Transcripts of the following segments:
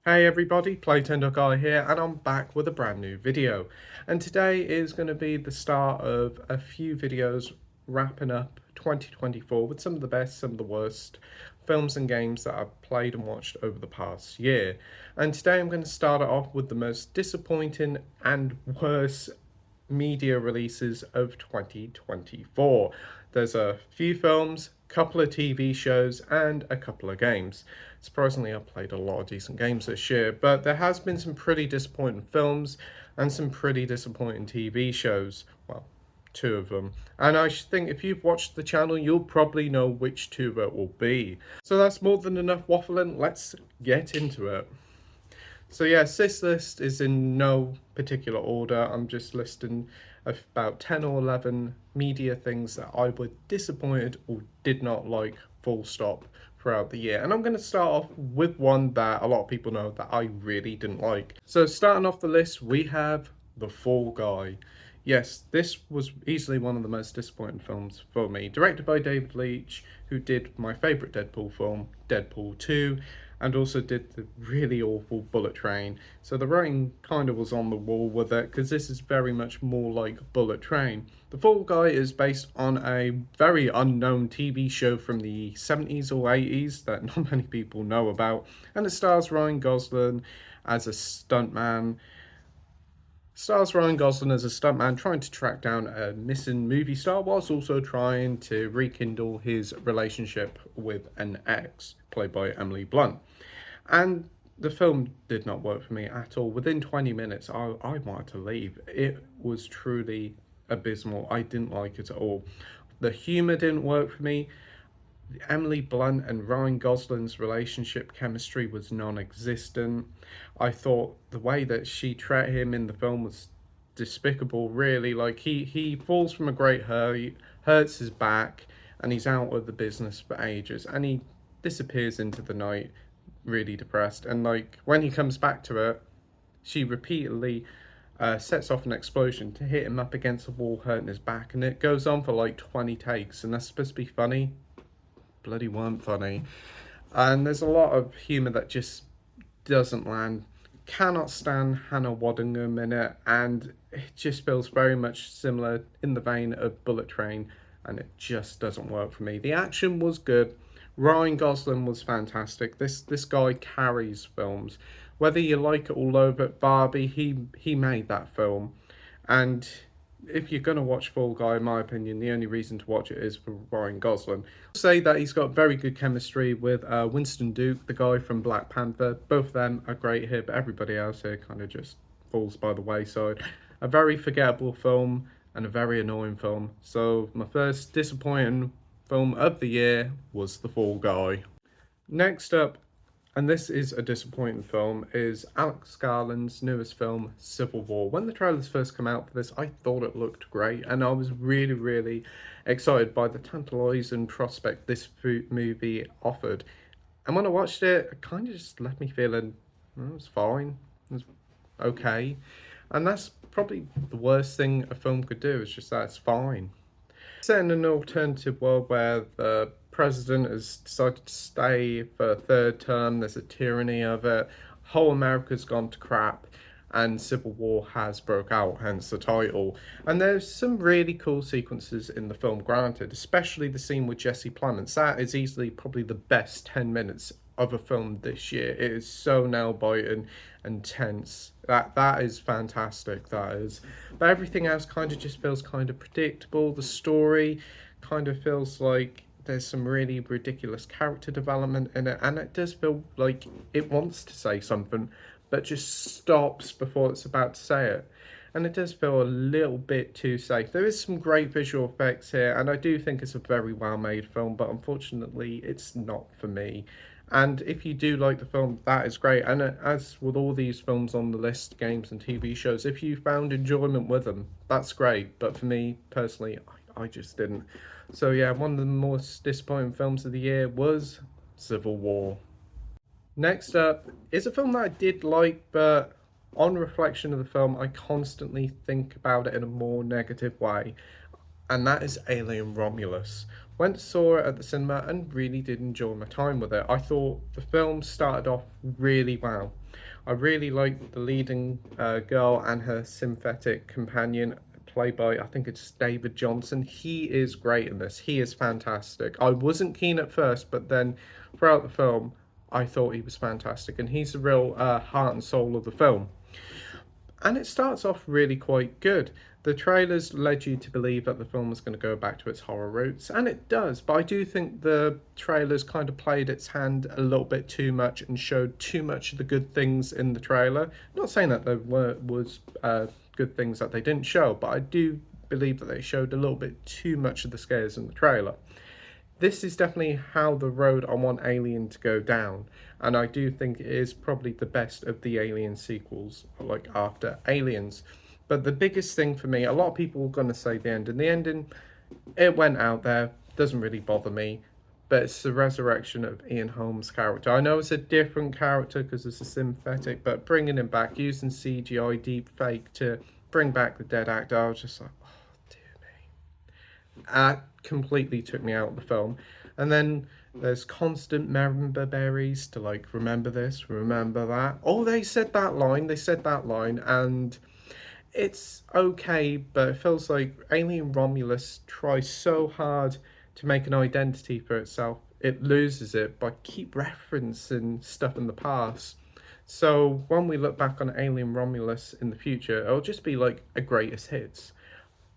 Hey everybody, Playtendoguy here, and I'm back with a brand new video. And today is going to be the start of a few videos wrapping up 2024 with some of the best, some of the worst films and games that I've played and watched over the past year. And today I'm going to start it off with the most disappointing and worst media releases of 2024. There's a few films, a couple of TV shows, and a couple of games. Surprisingly, I've played a lot of decent games this year, but there has been some pretty disappointing films and some pretty disappointing TV shows. Well, two of them. And I think if you've watched the channel, you'll probably know which two it will be. So that's more than enough waffling. Let's get into it. So yeah, this list is in no particular order. I'm just listing about 10 or 11 media things that I was disappointed or did not like, full stop, throughout the year. And I'm going to start off with one that a lot of people know that I really didn't like. So starting off the list, we have The Fall Guy. Yes, this was easily one of the most disappointing films for me. Directed by David Leitch, who did my favourite Deadpool film, Deadpool 2, and also did the really awful Bullet Train. So the writing kind of was on the wall with it, because this is very much more like Bullet Train. The Fall Guy is based on a very unknown TV show from the 70s or 80s that not many people know about, and it stars Ryan Gosling as a stuntman. Stars Ryan Gosling as a stuntman trying to track down a missing movie star whilst also trying to rekindle his relationship with an ex, played by Emily Blunt. And the film did not work for me at all. Within 20 minutes, I wanted to leave. It was truly abysmal. I didn't like it at all. The humour didn't work for me. Emily Blunt and Ryan Gosling's relationship chemistry was non-existent. I thought the way that she treated him in the film was despicable, really. Like, he falls from a great hurt, he hurts his back, and he's out of the business for ages, and he disappears into the night really depressed. And like, when he comes back to her, she repeatedly sets off an explosion to hit him up against the wall, hurting his back, and it goes on for like 20 takes, and that's supposed to be funny. Bloody weren't funny. And there's a lot of humour that just doesn't land. Cannot stand Hannah Waddingham in it, and it just feels very much similar in the vein of Bullet Train, and it just doesn't work for me. The action was good. Ryan Gosling was fantastic. This guy carries films. Whether you like it or loathe it, Barbie, he made that film, and if you're going to watch Fall Guy, in my opinion, the only reason to watch it is for Ryan Gosling. I'll say that he's got very good chemistry with Winston Duke, the guy from Black Panther. Both of them are great here, but everybody else here kind of just falls by the wayside. A very forgettable film and a very annoying film. So my first disappointing film of the year was The Fall Guy. Next up, and this is a disappointing film, is Alex Garland's newest film, Civil War. When the trailers first came out for this, I thought it looked great, and I was really, really excited by the tantalising prospect this movie offered. And when I watched it, it kind of just left me feeling, it was fine, it was okay. And that's probably the worst thing a film could do, is just that it's fine. Set in an alternative world where the president has decided to stay for a third term, there's a tyranny of it, whole America's gone to crap, and civil war has broke out, hence the title. And there's some really cool sequences in the film, granted, especially the scene with Jesse Plemons. That is easily probably the best 10 minutes of a film this year. It is so nail-biting and tense. That is fantastic, that is. But everything else kind of just feels kind of predictable. The story kind of feels like there's some really ridiculous character development in it, and it does feel like it wants to say something, but just stops before it's about to say it. And it does feel a little bit too safe. There is some great visual effects here, and I do think it's a very well-made film, but unfortunately, it's not for me. And if you do like the film, that is great. And as with all these films on the list, games and TV shows, if you found enjoyment with them, that's great. But for me, personally, I just didn't. So yeah, one of the most disappointing films of the year was Civil War. Next up is a film that I did like, but on reflection of the film, I constantly think about it in a more negative way, and that is Alien Romulus. Went saw it at the cinema and really did enjoy my time with it. I thought the film started off really well. I really liked the leading girl and her synthetic companion, played by, I think it's David Johnson. He is great in this. He is fantastic. I wasn't keen at first, but then throughout the film, I thought he was fantastic, and he's the real heart and soul of the film. And it starts off really quite good. The trailers led you to believe that the film was going to go back to its horror roots, and it does, but I do think the trailers kind of played its hand a little bit too much and showed too much of the good things in the trailer. Not saying that there was good things that they didn't show, but I do believe that they showed a little bit too much of the scares in the trailer. This is definitely how the road I want Alien to go down, and I do think it is probably the best of the Alien sequels, like after Aliens. But the biggest thing for me, a lot of people are going to say the ending. The ending, it went out there, doesn't really bother me, but it's the resurrection of Ian Holmes' character. I know it's a different character because it's a synthetic, but bringing him back, using CGI deep fake to bring back the dead actor, I was just like, oh, dear me. That completely took me out of the film. And then there's constant remember berries to like remember this, remember that. Oh, they said that line, and it's okay, but it feels like Alien Romulus tries so hard to make an identity for itself, it loses it by keep referencing stuff in the past. So when we look back on Alien Romulus in the future, it'll just be like a greatest hits.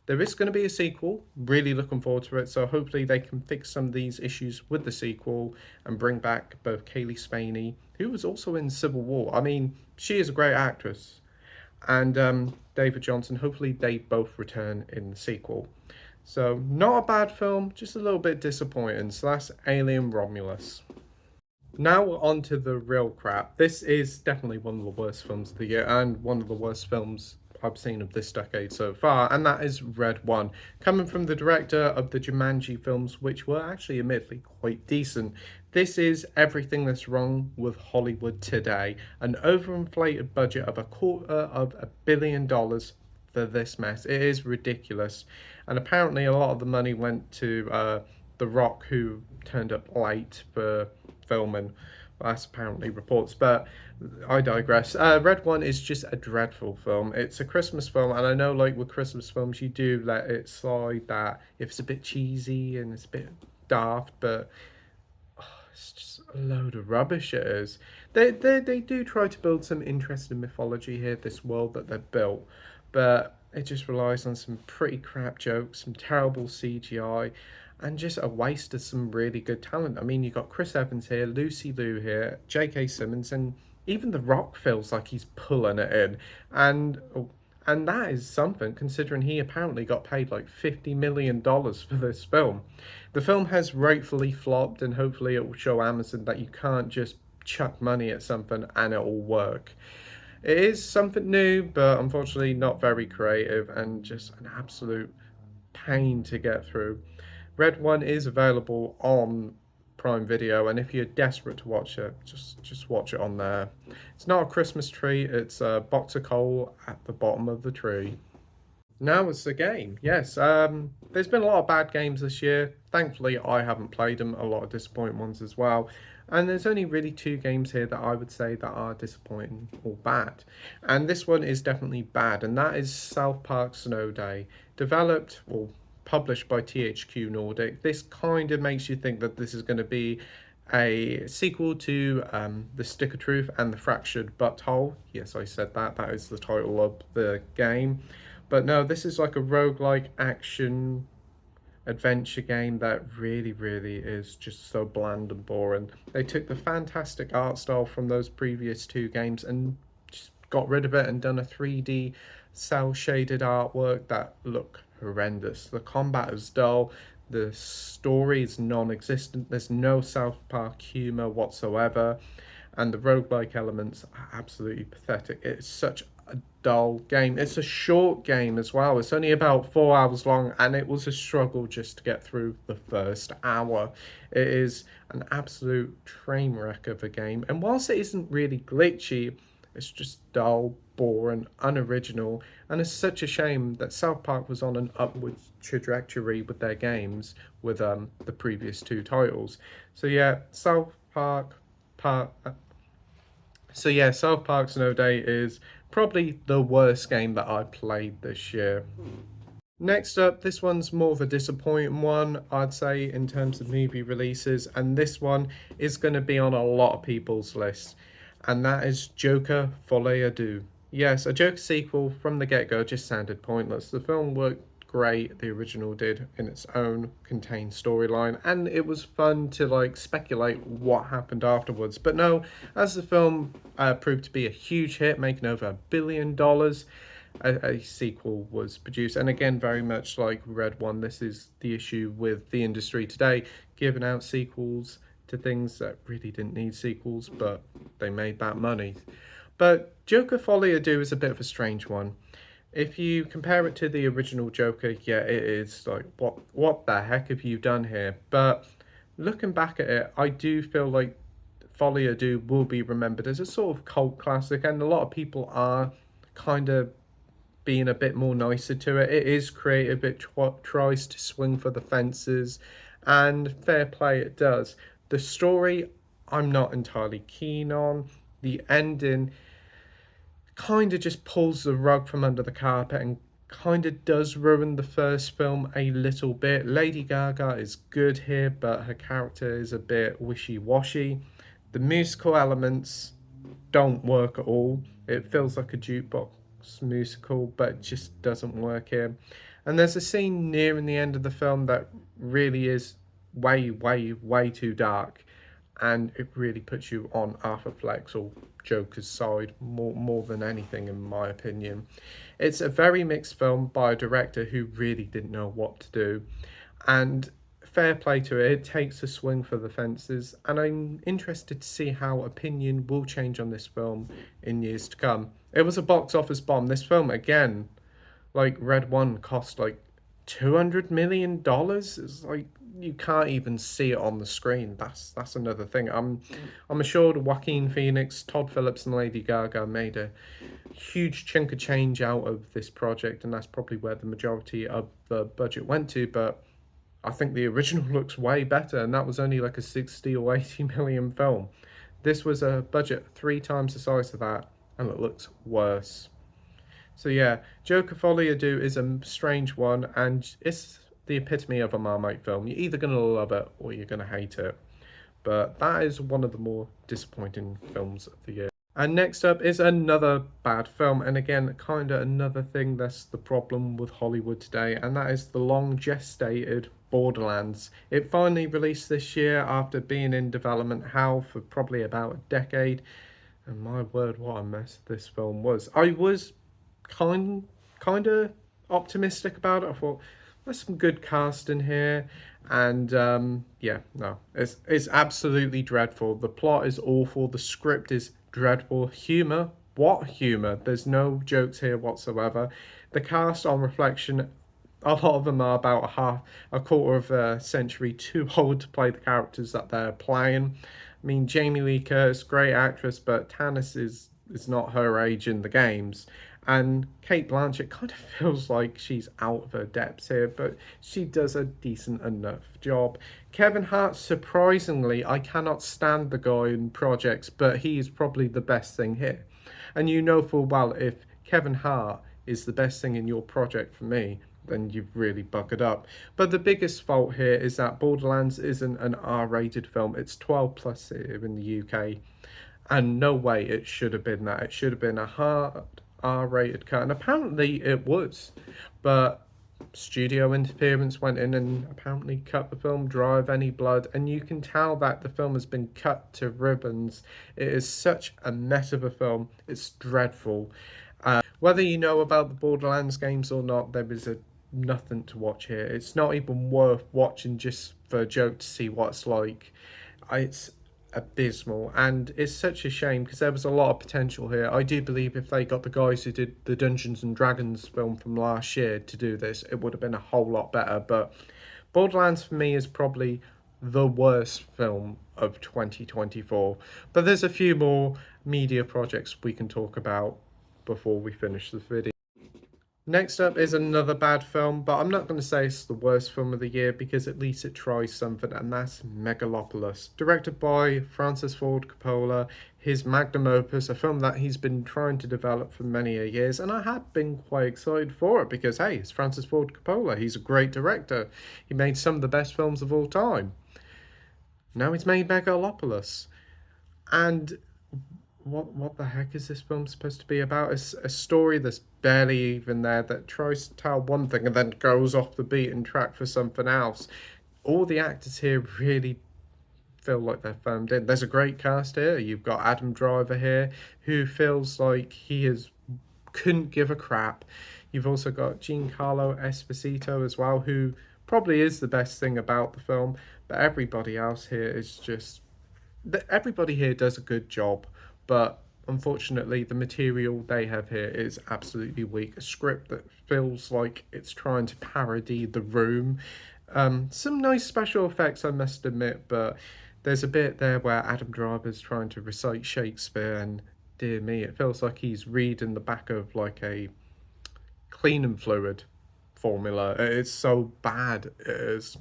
There is going to be a sequel. Really looking forward to it. So hopefully they can fix some of these issues with the sequel and bring back both Kaylee Spaney, who was also in Civil War. I mean, she is a great actress, and David Johnson. Hopefully they both return in the sequel. So not a bad film, just a little bit disappointing. So that's Alien Romulus. Now we're on to the real crap. This is definitely one of the worst films of the year and one of the worst films I've seen of this decade so far, and that is Red One, coming from the director of the Jumanji films, which were actually admittedly quite decent. This is everything that's wrong with Hollywood today. An overinflated budget of $250 million for this mess. It is ridiculous, and apparently a lot of the money went to The Rock, who turned up late for filming. Well, that's apparently reports, but I digress. Red One is just a dreadful film. It's a Christmas film, and I know, like with Christmas films, you do let it slide that if it's a bit cheesy and it's a bit daft, but it's just a load of rubbish. It is. They do try to build some interesting mythology here, this world that they've built, but it just relies on some pretty crap jokes, some terrible CGI, and just a waste of some really good talent. I mean, you got Chris Evans here, Lucy Liu here, J.K. Simmons, and even The Rock feels like he's pulling it in, and and that is something considering he apparently got paid like $50 million for this film. The film has rightfully flopped, and hopefully it will show Amazon that you can't just chuck money at something and it will work. It is something new, but unfortunately not very creative and just an absolute pain to get through. Red One is available on Prime Video, and if you're desperate to watch it, just watch it on there. It's not a Christmas tree; it's a box of coal at the bottom of the tree. Now it's the game. Yes, there's been a lot of bad games this year. Thankfully, I haven't played them. A lot of disappointing ones as well. And there's only really two games here that I would say that are disappointing or bad. And this one is definitely bad, and that is South Park Snow Day, developed or published by THQ Nordic. This kind of makes you think that this is going to be a sequel to The Stick of Truth and The Fractured Butthole. Yes, I said that. That is the title of the game. But no, this is like a roguelike action adventure game that really, really is just so bland and boring. They took the fantastic art style from those previous two games and just got rid of it and done a 3D cel shaded artwork that look horrendous. The combat is dull. The story is non-existent. There's no South Park humor whatsoever, and the roguelike elements are absolutely pathetic. It's such a dull game. It's a short game as well. It's only about 4 hours long, and it was a struggle just to get through the first hour. It is an absolute train wreck of a game, and whilst it isn't really glitchy, It's just dull, boring, unoriginal, and it's such a shame that South Park was on an upward trajectory with their games with the previous two titles. So yeah, Park. South Park Snow Day is probably the worst game that I played this year. Next up, this one's more of a disappointing one, I'd say, in terms of movie releases, and this one is going to be on a lot of people's lists, and that is Joker Folie à Deux. Yes, a Joker sequel from the get go just sounded pointless. The film worked great, the original did, in its own contained storyline, and it was fun to like speculate what happened afterwards. But no, as the film proved to be a huge hit, making over $1 billion, a sequel was produced. And again, very much like Red One, this is the issue with the industry today, giving out sequels to things that really didn't need sequels, but they made that money. But Joker Folie à Deux is a bit of a strange one. If you compare it to the original Joker, yeah, it is like what the heck have you done here? But looking back at it, I do feel like Folie à Deux will be remembered as a sort of cult classic, and a lot of people are kind of being a bit more nicer to it. It is creative, it tries to swing for the fences, and fair play it does. The story, I'm not entirely keen on. The ending kind of just pulls the rug from under the carpet and kind of does ruin the first film a little bit. Lady Gaga is good here, but her character is a bit wishy washy. The musical elements don't work at all. It feels like a jukebox musical, but it just doesn't work here. And there's a scene nearing the end of the film that really is way too dark, and it really puts you on Arthur Fleck's or Joker's side more than anything, in my opinion. It's a very mixed film by a director who really didn't know what to do, and fair play to it, it takes a swing for the fences, and I'm interested to see how opinion will change on this film in years to come. It was a box office bomb. This film, again, like Red One, cost like $200 million. It's like you can't even see it on the screen. That's another thing. I'm assured Joaquin Phoenix, Todd Phillips, and Lady Gaga made a huge chunk of change out of this project, and that's probably where the majority of the budget went to. But I think the original looks way better, and that was only like a 60 or 80 million film. This was a budget 3 times the size of that, and it looks worse. So yeah, Joker Folie à Deux is a strange one, and it's the epitome of a Marmite film. You're either gonna love it or you're gonna hate it. But that is one of the more disappointing films of the year. And next up is another bad film, and again, kind of another thing that's the problem with Hollywood today, and that is the long gestated Borderlands. It finally released this year after being in development hell for probably about a decade. And my word, what a mess this film was. I was kind of optimistic about it. I thought there's some good casting here, and yeah, no, it's absolutely dreadful. The plot is awful. The script is dreadful. Humor, what humor? There's no jokes here whatsoever. The cast, on reflection, a lot of them are about a quarter of a century too old to play the characters that they're playing. I mean, Jamie Lee Curtis, great actress, but Tannis is not her age in the games. And Kate Blanchett kind of feels like she's out of her depths here, but she does a decent enough job. Kevin Hart, surprisingly, I cannot stand the guy in projects, but he is probably the best thing here. And you know full well if Kevin Hart is the best thing in your project for me, then you've really bucketed up. But the biggest fault here is that Borderlands isn't an R-rated film. It's 12 plus here in the UK, and no way it should have been that. It should have been a hard R-rated cut, and apparently it was, but studio interference went in and apparently cut the film dry of any blood, and you can tell that the film has been cut to ribbons. It is such a mess of a film. It's dreadful. Whether you know about the Borderlands games or not, there is nothing to watch here. It's not even worth watching just for a joke to see what it's like. It's abysmal, and it's such a shame because there was a lot of potential here. I do believe if they got the guys who did the Dungeons and Dragons film from last year to do this, it would have been a whole lot better. But Borderlands for me is probably the worst film of 2024. But there's a few more media projects we can talk about before we finish the video. Next up is another bad film, but I'm not going to say it's the worst film of the year because at least it tries something, and that's Megalopolis. Directed by Francis Ford Coppola, his magnum opus, a film that he's been trying to develop for many a years, and I had been quite excited for it because, hey, it's Francis Ford Coppola. He's a great director. He made some of the best films of all time. Now he's made Megalopolis. And what the heck is this film supposed to be about? It's a story that's barely even there that tries to tell one thing and then goes off the beaten track for something else. All the actors here really feel like they're phoned in. There's a great cast here. You've got Adam Driver here, who feels like he is couldn't give a crap. You've also got Giancarlo Esposito as well, who probably is the best thing about the film, but everybody else here is just everybody here does a good job, but unfortunately, the material they have here is absolutely weak. A script that feels like it's trying to parody The Room. Some nice special effects, I must admit, but there's a bit there where Adam Driver's trying to recite Shakespeare, and dear me, it feels like he's reading the back of like a cleaning fluid formula. It's so bad. It is.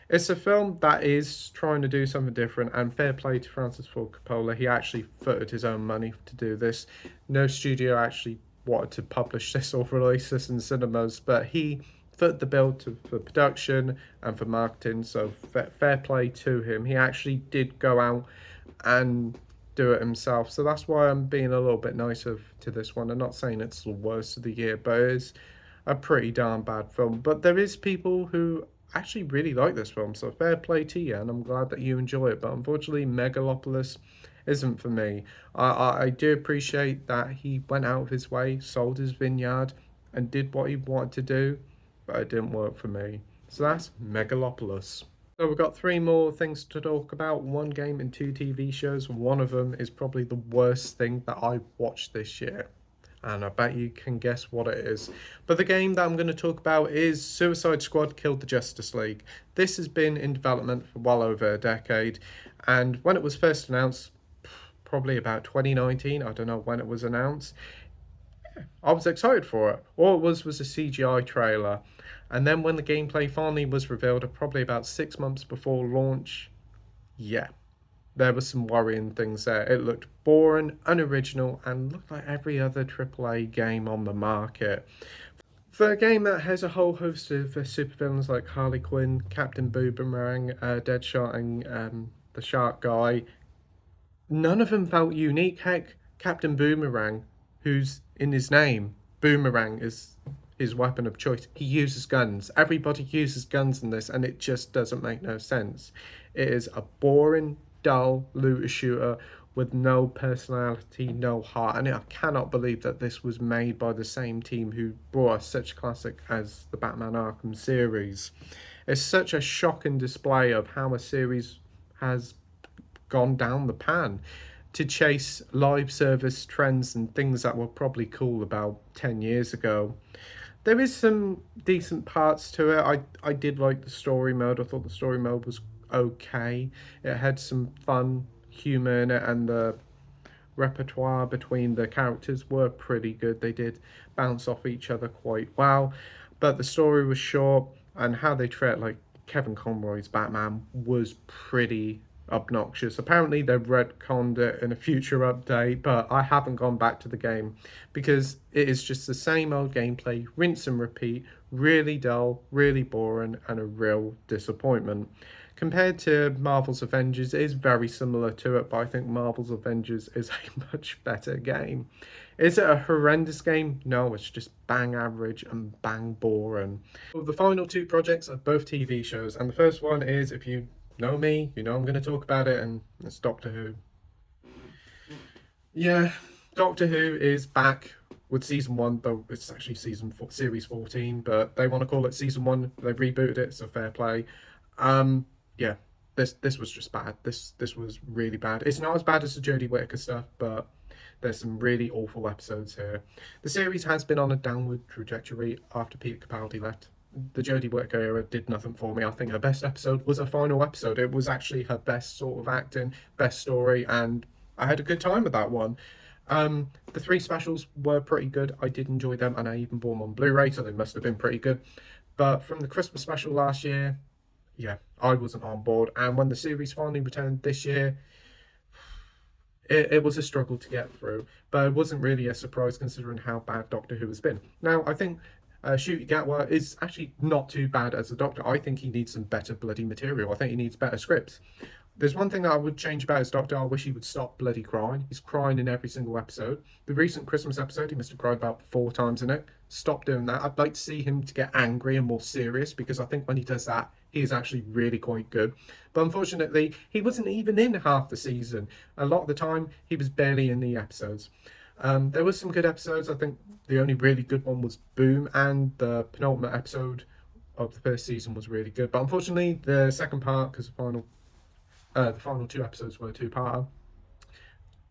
It's a film that is trying to do something different, and fair play to Francis Ford Coppola. He actually footed his own money to do this. No studio actually wanted to publish this or release this in cinemas, but he footed the bill for production and for marketing, so fair play to him. He actually did go out and do it himself, so that's why I'm being a little bit nicer to this one. I'm not saying it's the worst of the year, but it is a pretty darn bad film. But there is people who actually really like this film, so fair play to you, and I'm glad that you enjoy it. But unfortunately, Megalopolis isn't for me. I do appreciate that he went out of his way, sold his vineyard, and did what he wanted to do, but it didn't work for me. So that's Megalopolis. So we've got three more things to talk about, one game and two TV shows. One of them is probably the worst thing that I've watched this year, and I bet you can guess what it is. But the game that I'm going to talk about is Suicide Squad Killed the Justice League. This has been in development for well over a decade, and when it was first announced, probably about 2019, I don't know when it was announced, I was excited for it. All it was a CGI trailer, and then when the gameplay finally was revealed, probably about 6 months before launch, yeah, there were some worrying things there. It looked boring, unoriginal, and looked like every other AAA game on the market. For a game that has a whole host of supervillains like Harley Quinn, Captain Boomerang, Deadshot, and the Shark Guy, none of them felt unique. Heck, Captain Boomerang, who's in his name, Boomerang is his weapon of choice. He uses guns. Everybody uses guns in this, and it just doesn't make no sense. It is a boring, dull looter shooter with no personality, no heart, and I cannot believe that this was made by the same team who brought us such classic as the Batman Arkham series. It's such a shocking display of how a series has gone down the pan to chase live service trends and things that were probably cool about 10 years ago. There is some decent parts to it. I did like the story mode. I thought the story mode was okay. It had some fun humor in it, and the repertoire between the characters were pretty good. They did bounce off each other quite well, but the story was short, and how they treat like Kevin Conroy's Batman was pretty obnoxious. Apparently they've retconned it in a future update, but I haven't gone back to the game because it is just the same old gameplay, rinse and repeat, really dull, really boring, and a real disappointment. Compared to Marvel's Avengers, it is very similar to it, but I think Marvel's Avengers is a much better game. Is it a horrendous game? No, it's just bang average and bang boring. Well, the final two projects are both TV shows, and the first one is, if you know me, you know I'm going to talk about it, and it's Doctor Who. Yeah, Doctor Who is back with season one, though it's actually series 14, but they want to call it season one. They rebooted it, so fair play. Yeah, this was just bad. This was really bad. It's not as bad as the Jodie Whittaker stuff, but there's some really awful episodes here. The series has been on a downward trajectory after Peter Capaldi left. The Jodie Whittaker era did nothing for me. I think her best episode was her final episode. It was actually her best sort of acting, best story, and I had a good time with that one. The three specials were pretty good. I did enjoy them, and I even bought them on Blu-ray, so they must have been pretty good. But from the Christmas special last year, yeah, I wasn't on board. And when the series finally returned this year, it was a struggle to get through. But it wasn't really a surprise considering how bad Doctor Who has been. Now, I think Ncuti Gatwa is actually not too bad as a Doctor. I think he needs some better bloody material. I think he needs better scripts. There's one thing that I would change about his Doctor. I wish he would stop bloody crying. He's crying in every single episode. The recent Christmas episode, he must have cried about 4 times in it. Stop doing that. I'd like to see him to get angry and more serious because I think when he does that, he is actually really quite good. But unfortunately, he wasn't even in half the season. A lot of the time, he was barely in the episodes. There was some good episodes. I think the only really good one was Boom, and the penultimate episode of the first season was really good. But unfortunately, the second part, because the final 2 episodes were two-parter.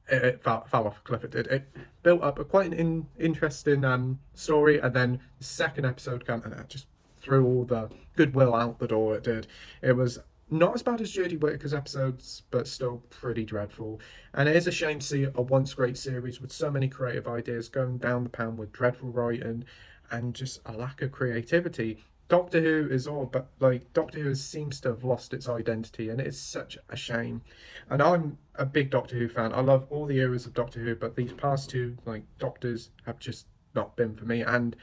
It fell off a cliff. It did. It built up quite an interesting story, and then the second episode came and it just threw all the goodwill out the door. It did. It was not as bad as Jodie Whittaker's episodes, but still pretty dreadful. And it is a shame to see a once great series with so many creative ideas going down the pan with dreadful writing and just a lack of creativity. Doctor Who is all but like Doctor Who seems to have lost its identity, and it's such a shame. And I'm a big Doctor Who fan. I love all the eras of Doctor Who, but these past two Doctors have just not been for me. And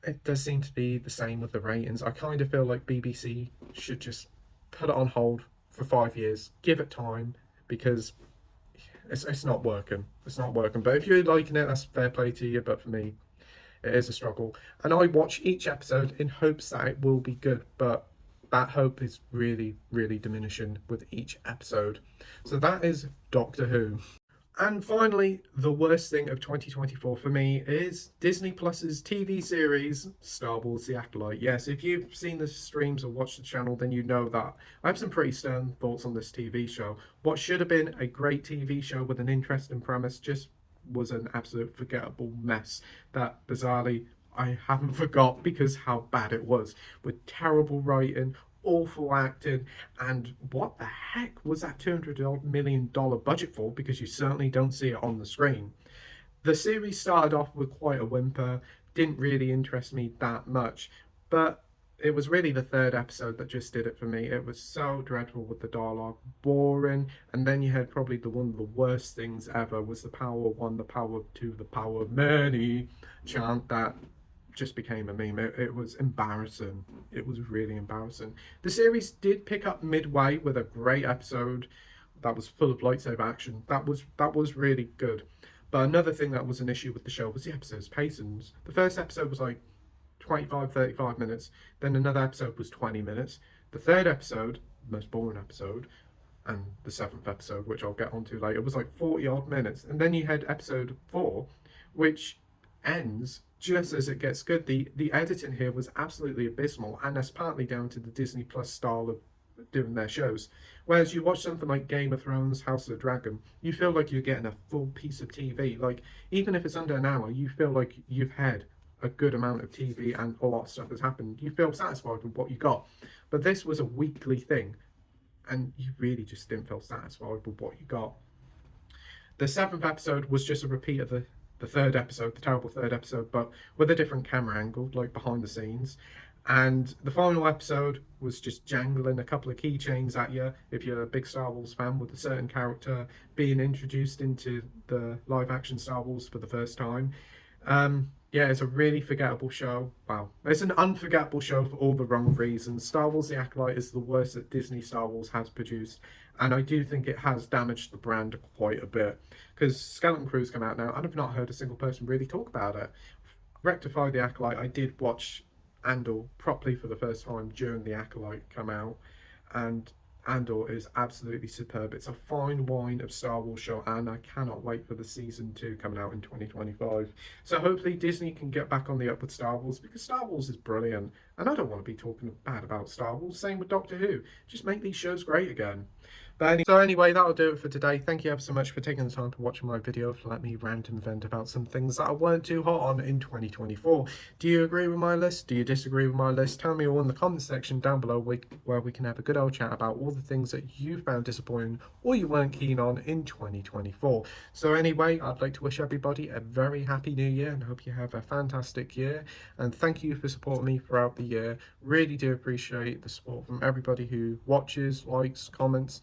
it does seem to be the same with the ratings. I kind of feel like BBC should just put it on hold for 5 years, give it time, because it's not working. It's not working. But if you're liking it, that's fair play to you. But for me, it is a struggle. And I watch each episode in hopes that it will be good, but that hope is really, really diminishing with each episode. So that is Doctor Who. And finally, the worst thing of 2024 for me is Disney Plus's TV series, Star Wars The Acolyte. Yes, if you've seen the streams or watched the channel, then you know that I have some pretty stern thoughts on this TV show. What should have been a great TV show with an interesting premise just was an absolute forgettable mess that bizarrely I haven't forgot because how bad it was, with terrible writing, awful acting, and what the heck was that $200 million budget for? Because you certainly don't see it on the screen. The series started off with quite a whimper, didn't really interest me that much, but it was really the third episode that just did it for me. It was so dreadful with the dialogue, boring, and then you had probably the one of the worst things ever was the power of one, the power of two, the power of many chant that just became a meme. It was embarrassing. It was really embarrassing. The series did pick up midway with a great episode that was full of lightsaber action. That was really good. But another thing that was an issue with the show was the episode's pacings. The first episode was like 25, 35 minutes. Then another episode was 20 minutes. The third episode, the most boring episode, and the seventh episode, which I'll get onto later, was like 40 odd minutes. And then you had episode 4, which ends just as it gets good. The editing here was absolutely abysmal, and that's partly down to the Disney Plus style of doing their shows. Whereas you watch something like Game of Thrones, House of the Dragon, you feel like you're getting a full piece of TV. Like, even if it's under an hour, you feel like you've had a good amount of TV and a lot of stuff has happened. You feel satisfied with what you got. But this was a weekly thing, and you really just didn't feel satisfied with what you got. The seventh episode was just a repeat of the third episode, the terrible third episode, but with a different camera angle, like behind the scenes. And the final episode was just jangling a couple of keychains at you if you're a big Star Wars fan, with a certain character being introduced into the live action Star Wars for the first time. Yeah, it's a really forgettable show. Wow. It's an unforgettable show for all the wrong reasons. Star Wars The Acolyte is the worst that Disney Star Wars has produced. And I do think it has damaged the brand quite a bit. Because Skeleton Crew's come out now, and I've not heard a single person really talk about it. Rectify The Acolyte, I did watch Andor properly for the first time during The Acolyte come out. And Andor is absolutely superb. It's a fine wine of Star Wars show, and I cannot wait for the season 2 coming out in 2025. So hopefully Disney can get back on the up with Star Wars, because Star Wars is brilliant, and I don't want to be talking bad about Star Wars. Same with Doctor Who. Just make these shows great again. So anyway, that'll do it for today. Thank you ever so much for taking the time to watch my video to let me rant and vent about some things that I weren't too hot on in 2024. Do you agree with my list? Do you disagree with my list? Tell me all in the comment section down below where we can have a good old chat about all the things that you found disappointing or you weren't keen on in 2024. So anyway, I'd like to wish everybody a very happy new year and hope you have a fantastic year. And thank you for supporting me throughout the year. Really do appreciate the support from everybody who watches, likes, comments.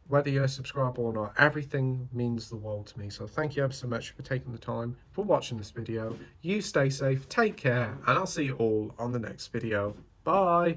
Whether you're a subscriber or not, everything means the world to me. So thank you ever so much for taking the time for watching this video. You stay safe, take care, and I'll see you all on the next video. Bye!